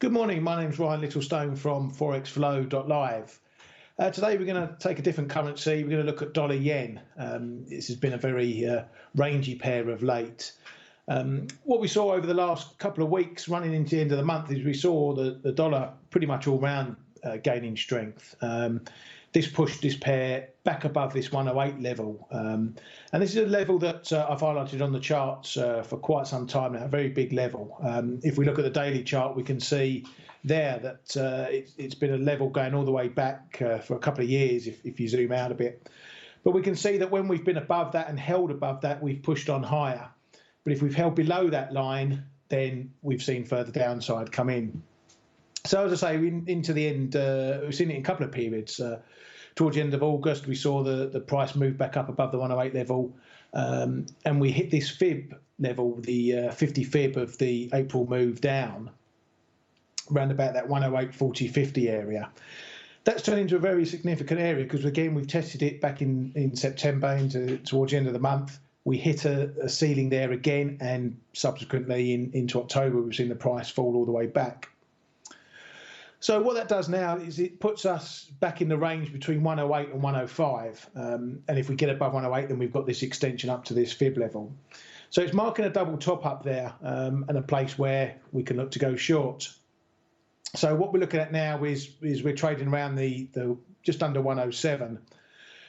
Good morning, my name's Ryan Littlestone from Forexflow.live. Today we're going to take a different currency. We're going to look at dollar yen. This has been a very rangy pair of late. What we saw over the last couple of weeks running into the end of the month is we saw the dollar pretty much all round gaining strength. This pushed this pair back above this 108 level. And this is a level that I've highlighted on the charts for quite some time now, a very big level. If we look at the daily chart, we can see there that it's been a level going all the way back for a couple of years if you zoom out a bit. But we can see that when we've been above that and held above that, we've pushed on higher. But if we've held below that line, then we've seen further downside come in. So as I say, into the end, we've seen it in a couple of periods. Towards the end of August, we saw the price move back up above the 108 level, and we hit this fib level, the 50 fib of the April move down, around about that 108.40.50 area. That's turned into a very significant area because, again, we've tested it back in September towards the end of the month. We hit a ceiling there again, and subsequently into October, we've seen the price fall all the way back. So what that does now is it puts us back in the range between 108 and 105. And if we get above 108, then we've got this extension up to this fib level. So it's marking a double top up there and a place where we can look to go short. So what we're looking at now is we're trading around the just under 107.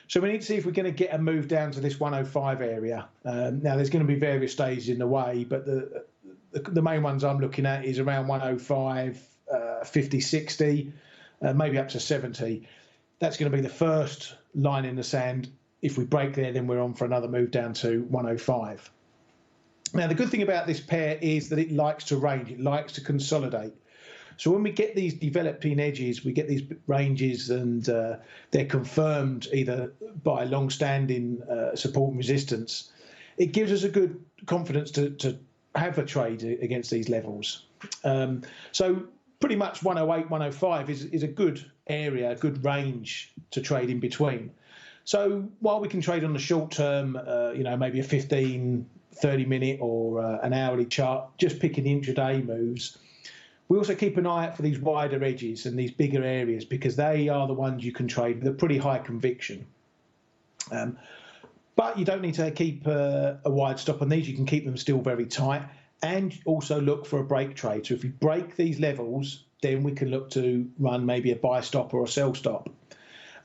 So we need to see if we're going to get a move down to this 105 area. Now there's going to be various stages in the way, but the main ones I'm looking at is around 105. 50, 60, maybe up to 70. That's going to be the first line in the sand. If we break there, then we're on for another move down to 105. Now, the good thing about this pair is that it likes to range. It likes to consolidate. So when we get these developing edges, we get these ranges, and they're confirmed either by long-standing support and resistance. It gives us a good confidence to have a trade against these levels. So pretty much 108, 105 is a good area, a good range to trade in between. So while we can trade on the short term, maybe a 15, 30 minute or an hourly chart, just picking intraday moves, we also keep an eye out for these wider edges and these bigger areas because they are the ones you can trade with a pretty high conviction. But you don't need to keep a wide stop on these. You can keep them still very tight. And also look for a break trade. So if you break these levels, then we can look to run maybe a buy stop or a sell stop.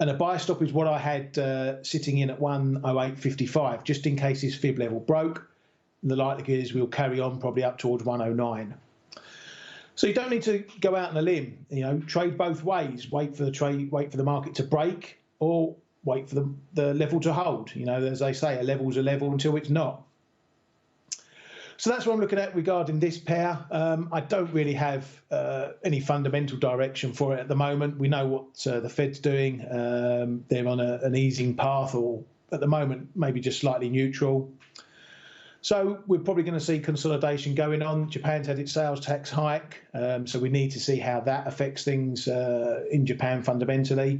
And a buy stop is what I had sitting in at 108.55, just in case this fib level broke. The likelihood is we'll carry on probably up towards 109. So you don't need to go out on a limb. Trade both ways. Wait for the market to break, or wait for the level to hold. As they say, a level's a level until it's not. So that's what I'm looking at regarding this pair. I don't really have any fundamental direction for it at the moment. We know what the Fed's doing. They're on an easing path, or at the moment, maybe just slightly neutral. So we're probably going to see consolidation going on. Japan's had its sales tax hike, so we need to see how that affects things in Japan fundamentally.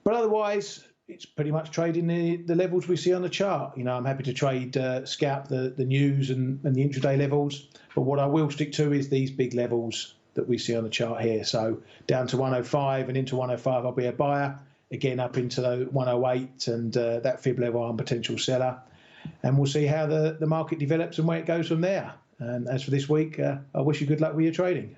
But otherwise, it's pretty much trading the levels we see on the chart. I'm happy to trade, scalp the news and the intraday levels. But what I will stick to is these big levels that we see on the chart here. So down to 105 and into 105, I'll be a buyer. Again, up into the 108 and that fib level, I'm a potential seller. And we'll see how the market develops and where it goes from there. And as for this week, I wish you good luck with your trading.